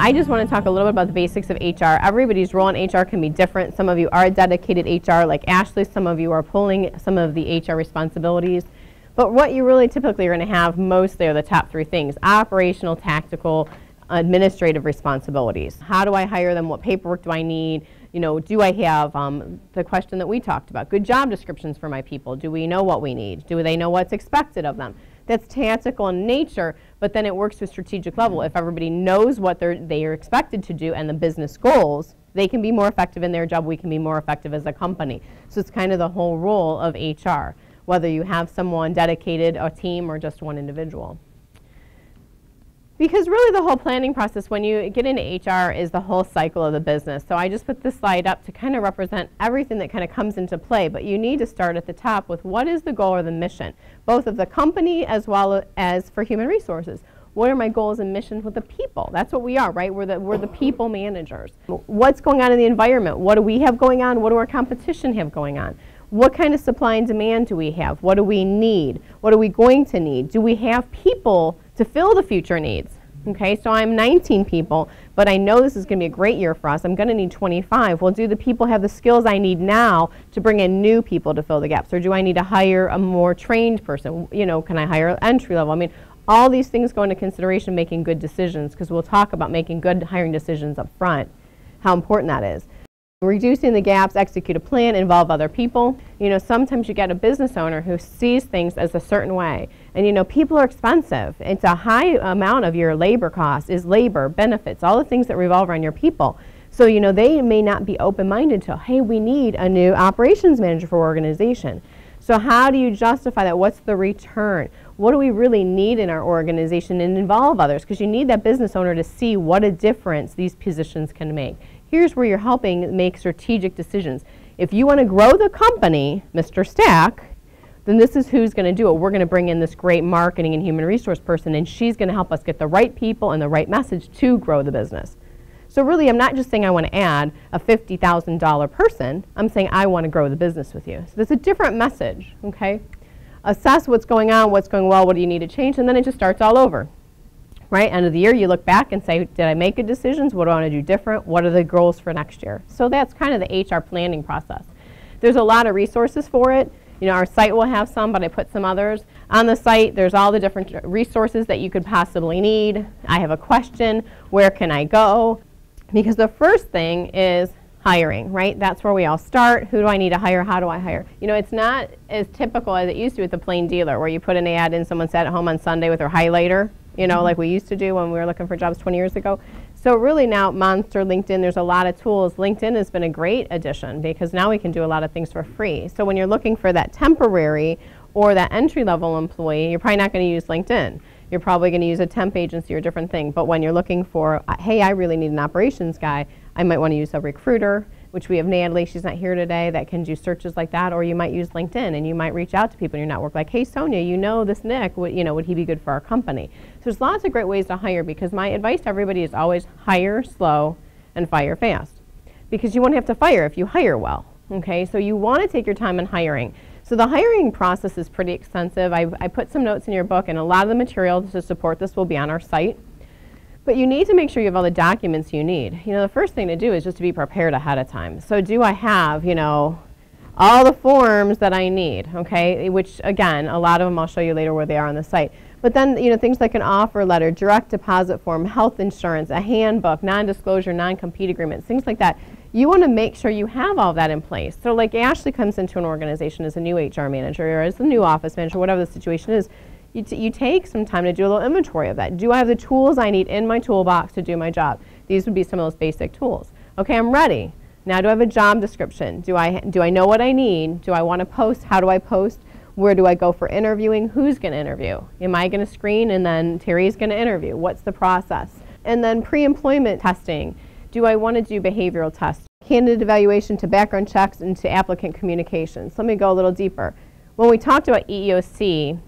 I just want to talk a little bit about the basics of HR. Everybody's role in HR can be different. Some of you are dedicated HR like Ashley. Some of you are pulling some of the HR responsibilities. But what you really typically are going to have mostly are the top three things: operational, tactical, administrative responsibilities. How do I hire them? What paperwork do I need? You know, do I have the question that we talked about, good job descriptions for my people? Do we know what we need? Do they know what's expected of them? That's tactical in nature, but then it works to a strategic level. If everybody knows what they are expected to do and the business goals, they can be more effective in their job. We can be more effective as a company. So it's kind of the whole role of HR, whether you have someone dedicated, a team, or just one individual. Because really the whole planning process when you get into HR is the whole cycle of the business. So I just put this slide up to kind of represent everything that kind of comes into play, but you need to start at the top with what is the goal or the mission, both of the company as well as for human resources. What are my goals and missions with the people? That's what we are, right? We're the people managers. What's going on in the environment? What do we have going on? What do our competition have going on? What kind of supply and demand do we have? What do we need? What are we going to need? Do we have people to fill the future needs? Okay, so I'm 19 people, but I know this is going to be a great year for us. I'm going to need 25. Well, do the people have the skills I need now to bring in new people to fill the gaps? Or do I need to hire a more trained person? You know, can I hire entry level? I mean, all these things go into consideration making good decisions, because we'll talk about making good hiring decisions up front, how important that is. Reducing the gaps, execute a plan, involve other people. You know, sometimes you get a business owner who sees things as a certain way. And you know, people are expensive. It's a high amount of your labor cost is labor, benefits, all the things that revolve around your people. So, you know, they may not be open-minded to, hey, we need a new operations manager for our organization. So how do you justify that? What's the return? What do we really need in our organization, and involve others? Because you need that business owner to see what a difference these positions can make. Here's where you're helping make strategic decisions. If you want to grow the company, Mr. Stack, then this is who's going to do it. We're going to bring in this great marketing and human resource person, and she's going to help us get the right people and the right message to grow the business. So really, I'm not just saying I want to add a $50,000 person. I'm saying I want to grow the business with you. So there's a different message, okay? Assess what's going on, what's going well, what do you need to change, and then it just starts all over. Right, end of the year, you look back and say, did I make good decisions? What do I want to do different? What are the goals for next year? So that's kind of the HR planning process. There's a lot of resources for it. You know, our site will have some, but I put some others. On the site, there's all the different resources that you could possibly need. I have a question, where can I go? Because the first thing is hiring, right? That's where we all start. Who do I need to hire? How do I hire? You know, it's not as typical as it used to with the plain dealer, where you put an ad in, someone sat at home on Sunday with their highlighter, you know, like we used to do when we were looking for jobs 20 years ago. So really now, Monster, LinkedIn, there's a lot of tools. LinkedIn has been a great addition because now we can do a lot of things for free. So when you're looking for that temporary or that entry-level employee, you're probably not going to use LinkedIn. You're probably going to use a temp agency or a different thing. But when you're looking for, hey, I really need an operations guy, I might want to use a recruiter, which we have Natalie, she's not here today, that can do searches like that. Or you might use LinkedIn, and you might reach out to people in your network like, hey, Sonia, you know this Nick, would he be good for our company? So there's lots of great ways to hire, because my advice to everybody is always hire slow and fire fast. Because you won't have to fire if you hire well, okay? So you want to take your time in hiring. So the hiring process is pretty extensive. I put some notes in your book, and a lot of the materials to support this will be on our site. But you need to make sure you have all the documents you need. You know, the first thing to do is just to be prepared ahead of time. So do I have, you know, all the forms that I need, okay? Which, again, a lot of them I'll show you later where they are on the site. But then, you know, things like an offer letter, direct deposit form, health insurance, a handbook, non-disclosure, non-compete agreements, things like that. You want to make sure you have all that in place. So like Ashley comes into an organization as a new HR manager or as a new office manager, whatever the situation is, you take some time to do a little inventory of that. Do I have the tools I need in my toolbox to do my job? These would be some of those basic tools. Okay, I'm ready. Now do I have a job description? Do I know what I need? Do I want to post? How do I post? Where do I go for interviewing? Who's going to interview? Am I going to screen and then Terry's going to interview? What's the process? And then pre-employment testing. Do I want to do behavioral tests? Candidate evaluation to background checks and to applicant communications. Let me go a little deeper. When we talked about EEOC,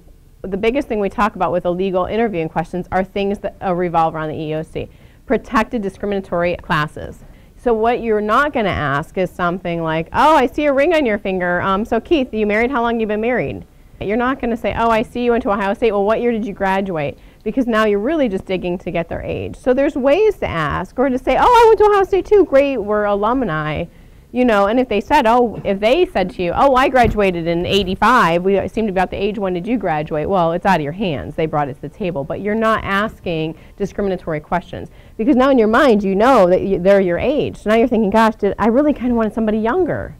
the biggest thing we talk about with illegal interviewing questions are things that revolve around the EEOC. Protected discriminatory classes. So what you're not going to ask is something like, oh, I see a ring on your finger. So Keith, you married? How long have you been married? You're not going to say, oh, I see you went to Ohio State. Well, what year did you graduate? because now you're really just digging to get their age. So there's ways to ask, or to say, oh, I went to Ohio State too, great, we're alumni. You know, and if they said to you, oh, I graduated in '85, we seem to be about the age, when did you graduate? Well, it's out of your hands. They brought it to the table. But you're not asking discriminatory questions. Because now in your mind, you know that they're your age. So now you're thinking, gosh, I really kind of wanted somebody younger.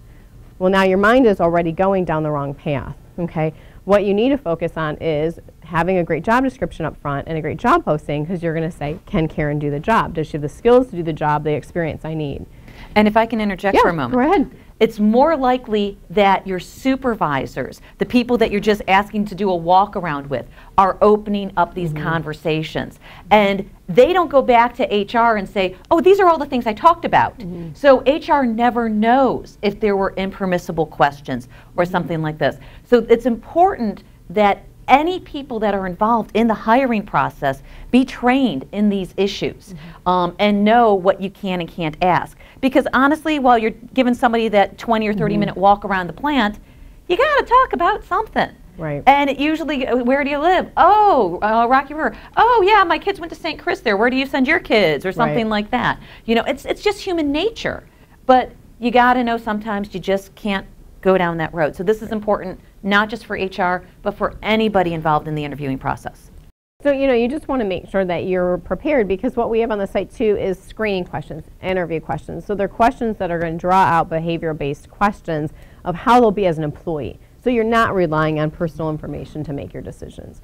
Well, now your mind is already going down the wrong path, okay? What you need to focus on is having a great job description up front and a great job posting, because you're going to say, can Karen do the job? Does she have the skills to do the job, the experience I need? And if I can interject for a moment. Go ahead. It's more likely that your supervisors, the people that you're just asking to do a walk around with, are opening up these conversations. And they don't go back to HR and say, oh, these are all the things I talked about. So HR never knows if there were impermissible questions or something like this. So it's important that any people that are involved in the hiring process be trained in these issues and know what you can and can't ask. Because honestly, while you're giving somebody that 20 or 30 minute walk around the plant, you got to talk about something. Right. And it usually, where do you live? Oh, Rocky River. Oh, yeah, my kids went to St. Chris there. Where do you send your kids? Or something like that. You know, it's just human nature. But you got to know sometimes you just can't go down that road. So this is important, not just for HR, but for anybody involved in the interviewing process. So, you know, you just want to make sure that you're prepared, because what we have on the site too is screening questions, interview questions. So they're questions that are going to draw out behavior-based questions of how they'll be as an employee. So you're not relying on personal information to make your decisions.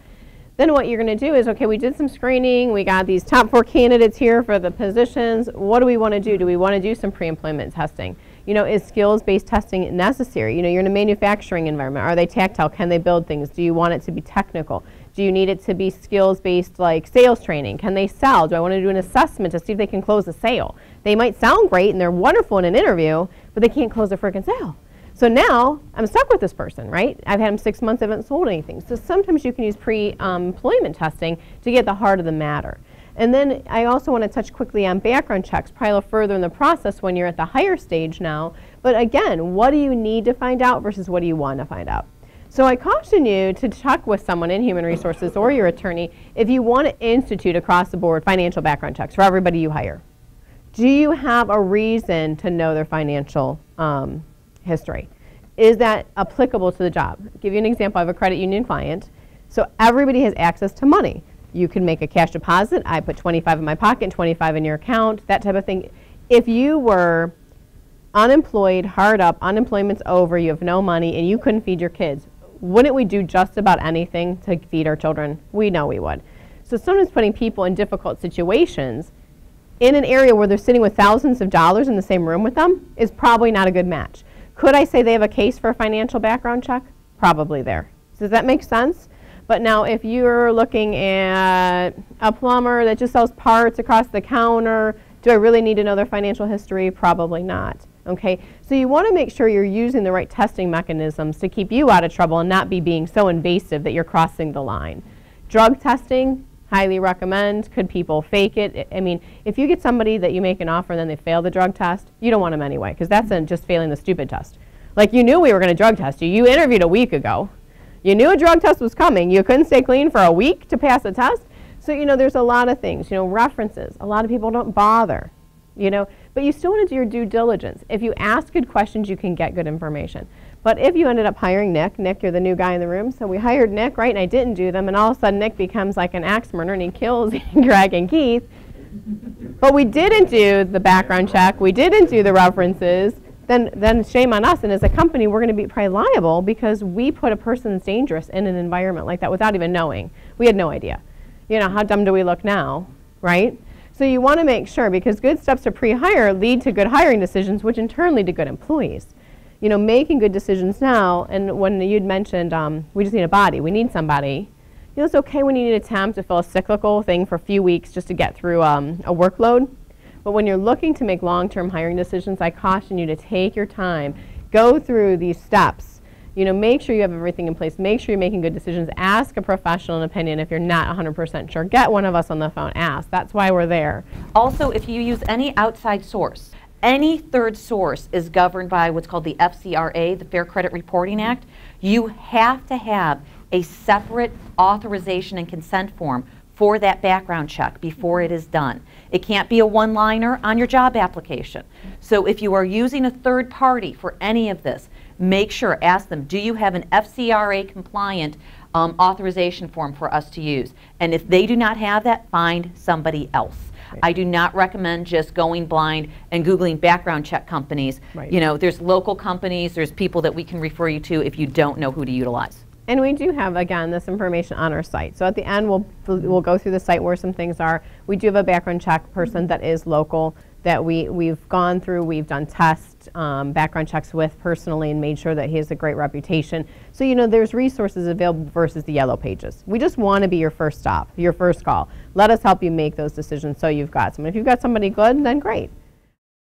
Then what you're going to do is, okay, we did some screening, we got these top 4 candidates here for the positions. What do we want to do? Do we want to do some pre-employment testing? You know, is skills-based testing necessary? You know, you're in a manufacturing environment. Are they tactile? Can they build things? Do you want it to be technical? Do you need it to be skills-based, like sales training? Can they sell? Do I want to do an assessment to see if they can close a sale? They might sound great and they're wonderful in an interview, but they can't close a freaking sale. So now I'm stuck with this person, right? I've had them 6 months, I haven't sold anything. So sometimes you can use pre-employment testing to get the heart of the matter. And then I also want to touch quickly on background checks, probably a little further in the process when you're at the higher stage now. But again, what do you need to find out versus what do you want to find out? So I caution you to check with someone in human resources or your attorney if you want to institute across the board financial background checks for everybody you hire. Do you have a reason to know their financial history? Is that applicable to the job? I'll give you an example. I have a credit union client. So everybody has access to money. You can make a cash deposit. I put 25 in my pocket and 25 in your account, that type of thing. If you were unemployed, hard up, unemployment's over, you have no money, and you couldn't feed your kids, wouldn't we do just about anything to feed our children? We know we would. So sometimes putting people in difficult situations in an area where they're sitting with thousands of dollars in the same room with them is probably not a good match. Could I say they have a case for a financial background check? Probably there. Does that make sense? But now if you're looking at a plumber that just sells parts across the counter, do I really need to know their financial history? Probably not. Okay, so you want to make sure you're using the right testing mechanisms to keep you out of trouble and not be being so invasive that you're crossing the line. Drug testing, highly recommend. Could people fake it? I mean, if you get somebody that you make an offer and then they fail the drug test, you don't want them anyway, because that's just failing the stupid test. Like, you knew we were going to drug test you. You interviewed a week ago. You knew a drug test was coming. You couldn't stay clean for a week to pass a test. So, you know, there's a lot of things. You know, references. A lot of people don't bother, you know. But you still want to do your due diligence. If you ask good questions, you can get good information. But if you ended up hiring Nick, you're the new guy in the room, so we hired Nick, right, and I didn't do them, and all of a sudden Nick becomes like an axe murderer and he kills Greg and Keith. But we didn't do the background check, we didn't do the references, then shame on us, and as a company we're going to be probably liable because we put a person that's dangerous in an environment like that without even knowing. We had no idea. You know, how dumb do we look now, right? So you want to make sure, because good steps to pre-hire lead to good hiring decisions, which in turn lead to good employees. You know, making good decisions now, and when you'd mentioned we just need a body, we need somebody, you know, it's okay when you need a temp to fill a cyclical thing for a few weeks just to get through a workload. But when you're looking to make long-term hiring decisions, I caution you to take your time, go through these steps, you know, make sure you have everything in place, make sure you're making good decisions, ask a professional opinion if you're not 100% sure. Get one of us on the phone, ask. That's why we're there. Also, if you use any outside source, any third source is governed by what's called the FCRA, the Fair Credit Reporting Act. You have to have a separate authorization and consent form for that background check before it is done. It can't be a one-liner on your job application. So if you are using a third party for any of this, make sure, ask them, do you have an FCRA compliant authorization form for us to use? And if they do not have that, find somebody else. Right. I do not recommend just going blind and Googling background check companies. Right. You know, there's local companies, there's people that we can refer you to if you don't know who to utilize. And we do have, again, this information on our site. So at the end, we'll go through the site where some things are. We do have a background check person that is local that we've gone through, we've done tests, background checks with personally and made sure that he has a great reputation. So, you know, there's resources available versus the yellow pages. We just want to be your first stop, your first call. Let us help you make those decisions so you've got someone. If you've got somebody good, then great.